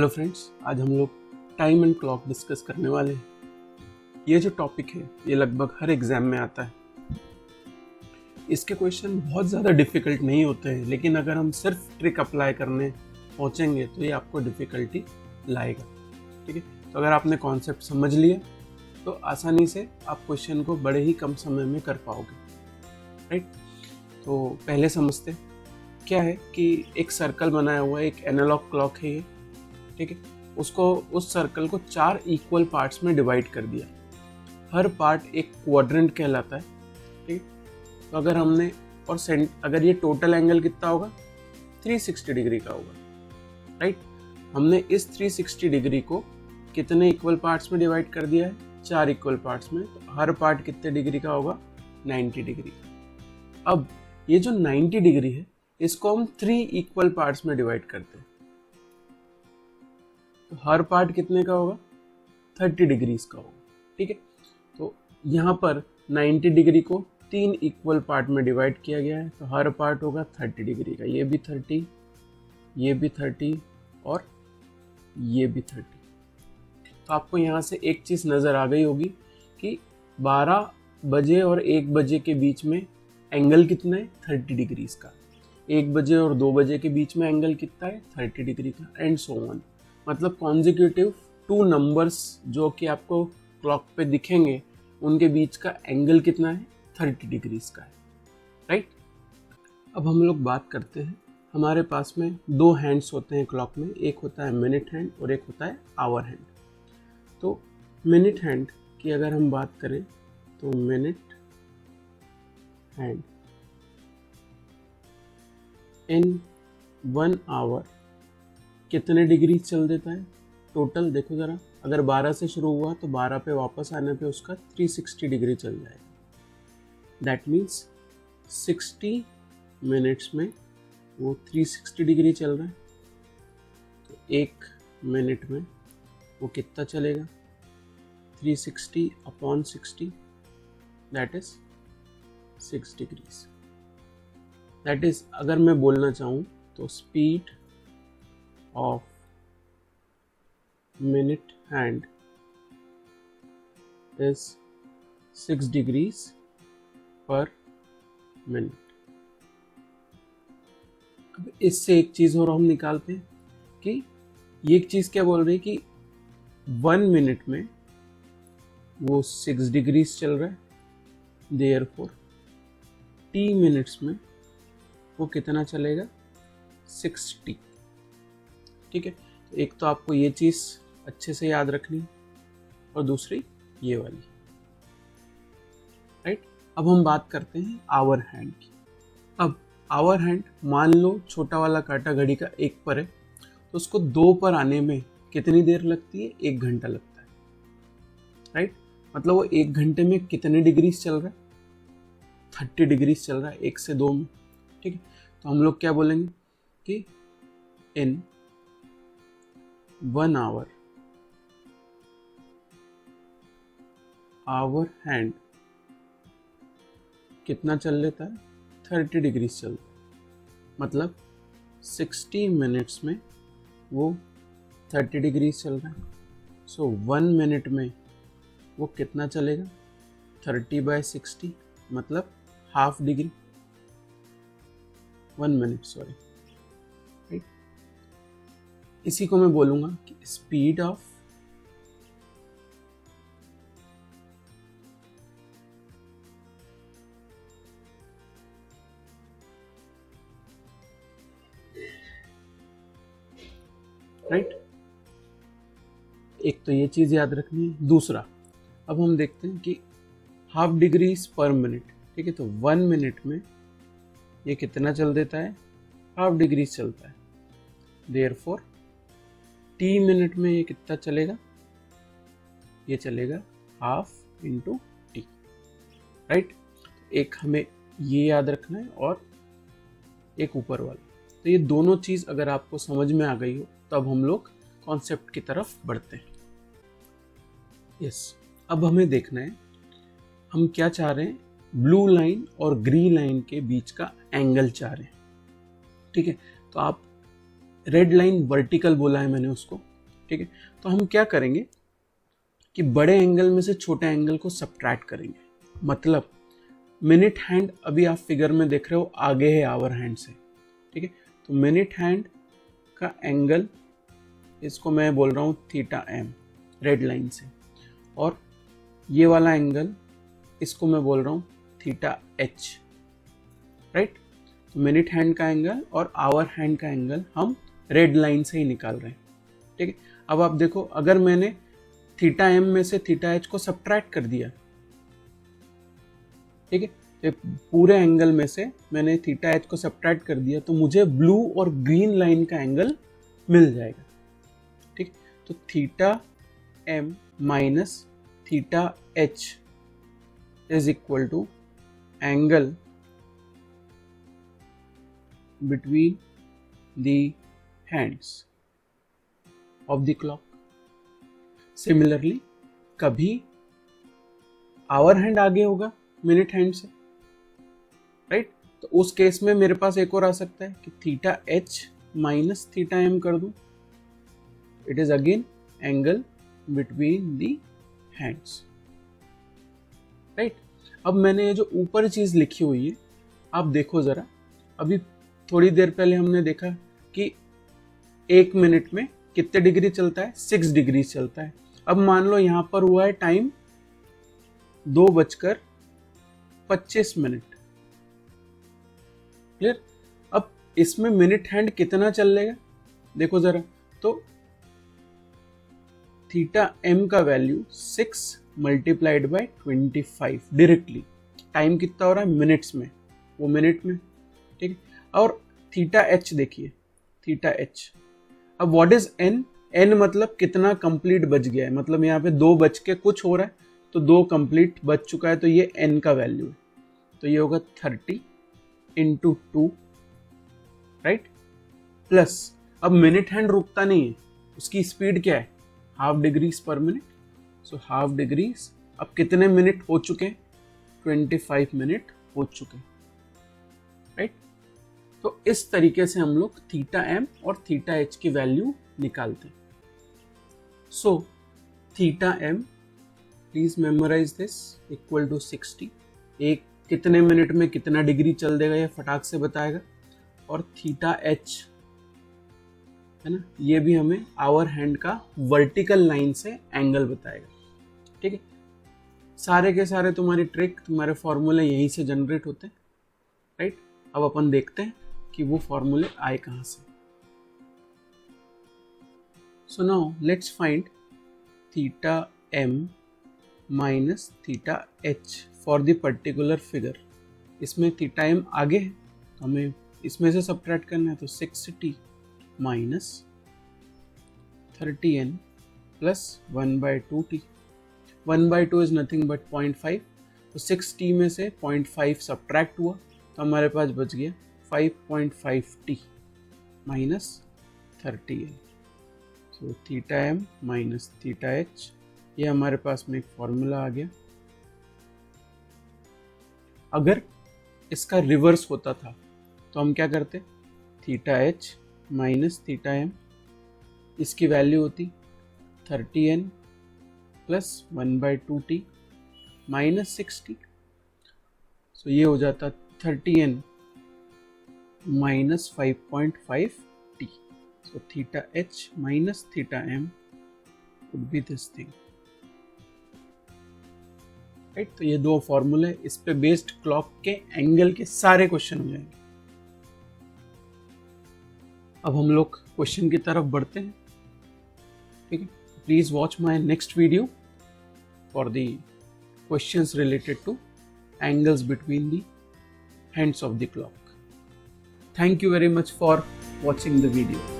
Hello friends, आज हम लोग टाइम एंड क्लॉक डिस्कस करने वाले हैं। ये जो टॉपिक है ये लगभग हर एग्जाम में आता है। इसके क्वेश्चन बहुत ज़्यादा डिफ़िकल्ट नहीं होते हैं, लेकिन अगर हम सिर्फ ट्रिक अप्लाई करने पहुँचेंगे तो ये आपको डिफ़िकल्टी लाएगा। ठीक है, तो अगर आपने कॉन्सेप्ट समझ लिया तो आसानी से आप क्वेश्चन को बड़े ही कम समय में कर पाओगे। राइट, तो पहले समझते क्या है कि एक सर्कल बनाया हुआ है, एक एनालॉग क्लॉक है ये। ठीक है, उसको उस सर्कल को 4 इक्वल पार्ट्स में डिवाइड कर दिया। हर पार्ट एक क्वाड्रेंट कहलाता है। ठीक है, तो अगर हमने अगर ये टोटल एंगल कितना होगा 360 डिग्री का होगा। राइट, हमने इस 360 डिग्री को कितने इक्वल पार्ट्स में डिवाइड कर दिया है, 4 इक्वल पार्ट्स में। तो हर पार्ट कितने डिग्री का होगा, 90 डिग्री का। अब ये जो 90 डिग्री है इसको हम 3 इक्वल पार्ट्स में डिवाइड करते हैं, तो हर पार्ट कितने का होगा, 30 डिग्रीज का होगा। ठीक है, तो यहाँ पर 90 डिग्री को 3 इक्वल पार्ट में डिवाइड किया गया है, तो हर पार्ट होगा 30 डिग्री का। ये भी 30, ये भी 30 और ये भी 30। तो आपको यहाँ से एक चीज़ नज़र आ गई होगी कि 12 बजे और 1 बजे के बीच में एंगल कितना है, 30 डिग्रीज का। 1 बजे और 2 बजे के बीच में एंगल कितना है, 30 डिग्री का, एंड सो ऑन। मतलब कॉन्जिक्यूटिव 2 नंबर्स जो कि आपको क्लॉक पे दिखेंगे उनके बीच का एंगल कितना है, 30 डिग्रीज का है। राइट, अब हम लोग बात करते हैं, हमारे पास में 2 हैंड्स होते हैं क्लॉक में, एक होता है मिनट हैंड और एक होता है आवर हैंड। तो मिनट हैंड की अगर हम बात करें तो मिनट हैंड इन 1 आवर कितने डिग्री चल देता है टोटल, देखो ज़रा। अगर 12 से शुरू हुआ तो 12 पे वापस आने पे उसका 360 डिग्री चल जाएगा। दैट मीन्स 60 मिनट्स में वो 360 डिग्री चल रहा है। तो 1 मिनट में वो कितना चलेगा, 360 upon 60, that is 6 degrees. That is, अगर मैं बोलना चाहूँ तो speed of minute hand is 6 degrees per minute। अब इससे एक चीज और हम निकालते हैं कि ये एक चीज क्या बोल रही है कि 1 मिनट में वो 6 डिग्रीज चल रहा है, देयरफॉर t मिनट्स में वो कितना चलेगा, 60। ठीक है, तो एक तो आपको ये चीज़ अच्छे से याद रखनी और दूसरी ये वाली। राइट, अब हम बात करते हैं आवर हैंड की। अब आवर हैंड, मान लो छोटा वाला कांटा घड़ी का 1 पर है, तो उसको 2 पर आने में कितनी देर लगती है, 1 घंटा लगता है। राइट, मतलब वो 1 घंटे में कितने डिग्रीज चल रहा है, 30 डिग्रीज चल रहा है 1 से 2 में। ठीक है, तो हम लोग क्या बोलेंगे कि इन 1 आवर आवर हैंड कितना चल लेता है, 30 डिग्रीज चलता है। मतलब 60 मिनट्स में वो 30 डिग्रीज चल रहा है। सो 1 मिनट में वो कितना चलेगा, 30/60, मतलब हाफ डिग्री, 1 मिनट, सॉरी। इसी को मैं बोलूंगा कि स्पीड ऑफ राइट। एक तो ये चीज याद रखनी है। दूसरा, अब हम देखते हैं कि हाफ डिग्रीज पर मिनट। ठीक है, तो 1 मिनट में ये कितना चल देता है, हाफ डिग्रीज चलता है। देयरफॉर t मिनट में ये कितना चलेगा, ये चलेगा हाफ इंटू टी। राइट, एक हमें ये याद रखना है और एक ऊपर वाला। तो ये दोनों चीज़ अगर आपको समझ में आ गई हो तब हम लोग कॉन्सेप्ट की तरफ बढ़ते हैं। यस, अब हमें देखना है हम क्या चाह रहे हैं, ब्लू लाइन और ग्रीन लाइन के बीच का एंगल चाह रहे हैं। ठीक है, तो आप रेड लाइन वर्टिकल बोला है मैंने उसको, ठीक है, तो हम क्या करेंगे कि बड़े एंगल में से छोटे एंगल को सब्ट्रैक्ट करेंगे। मतलब मिनट हैंड अभी आप फिगर में देख रहे हो आगे है आवर हैंड से, ठीक है, तो मिनट हैंड का एंगल इसको मैं बोल रहा हूँ थीटा एम रेड लाइन से, और ये वाला एंगल इसको मैं बोल रहा हूँ थीटा एच, राइट। तो मिनट हैंड का एंगल और आवर हैंड का एंगल हम रेड लाइन से ही निकाल रहे हैं, ठीक है। अब आप देखो, अगर मैंने थीटा एम में से थीटा एच को सब्ट्रैक्ट कर दिया, ठीक है, तो पूरे एंगल में से मैंने थीटा एच को सब्ट्रैक्ट कर दिया, तो मुझे ब्लू और ग्रीन लाइन का एंगल मिल जाएगा, ठीक। तो theta M minus theta H is equal to angle between the hands of the clock. Similarly कभी आवर हैंड आगे होगा मिनट हैंड से, राइट। तो उस केस में मेरे पास एक और आ सकता है कि theta H minus theta M कर दूं, it is again angle between the hands, right. अब मैंने ये जो ऊपर चीज लिखी हुई है आप देखो जरा, अभी थोड़ी देर पहले हमने देखा कि 1 मिनट में कितने डिग्री चलता है, 6 डिग्री चलता है। अब मान लो यहां पर हुआ है टाइम 2:25। क्लियर। अब इसमें मिनट हैंड कितना चल लेगा देखो जरा, तो थीटा एम का value 6 multiplied by 25 directly. Time कितना हो रहा है मिनट्स में, वो मिनट में, ठीक है। और थीटा एच देखिए, थीटा एच, अब व्हाट इज एन, एन मतलब कितना कंप्लीट बच गया है, मतलब यहाँ पे 2 बज के कुछ हो रहा है तो 2 कंप्लीट बच चुका है, तो ये एन का वैल्यू है, तो ये होगा 30 इंटू 2, राइट, प्लस अब मिनट हैंड रुकता नहीं है, उसकी स्पीड क्या है, ½ डिग्रीज पर मिनट, सो ½ डिग्रीज। अब कितने मिनट हो चुके हैं, 25 मिनट हो चुके हैं, राइट। तो इस तरीके से हम लोग थीटा एम और थीटा एच की वैल्यू निकालते हैं। So theta M, please memorise this, equal to 60, एक कितने मिनट में कितना डिग्री चल देगा ये फटाक से बताएगा, और थीटा एच है ना, ये भी हमें आवर हैंड का वर्टिकल लाइन से एंगल बताएगा, ठीक है। सारे के सारे तुम्हारी ट्रिक, तुम्हारे फॉर्मूले यहीं से जनरेट होते हैं, राइट। अब अपन देखते हैं कि वो फॉर्मूले आए कहां से। So now let's find theta M minus theta H for the particular figure. इसमें थीटा एम आगे है तो हमें इसमें से सब्ट्रैक्ट करना है, तो 60 minus 30n plus 1/2t। 1/2 is nothing but 0.5, तो 6t में से 0.5 सब्ट्रैक्ट हुआ तो हमारे पास बच गया 5.5t minus 30n। So theta M minus theta H, ये हमारे पास में एक फॉर्मूला आ गया। अगर इसका रिवर्स होता था तो हम क्या करते, theta H minus theta M, इसकी वैल्यू होती 30n प्लस 1/2t माइनस 60। सो ये हो जाता 30n minus 5.5t। So theta H minus theta M would be this thing, right. तो ये 2 फॉर्मूले, इस पे बेस्ड क्लॉक के एंगल के सारे क्वेश्चन हो जाएंगे। अब हम लोग क्वेश्चन की तरफ बढ़ते हैं, ठीक है। Please watch my next video for the questions related to angles between the hands of the clock. Thank you very much for watching the video.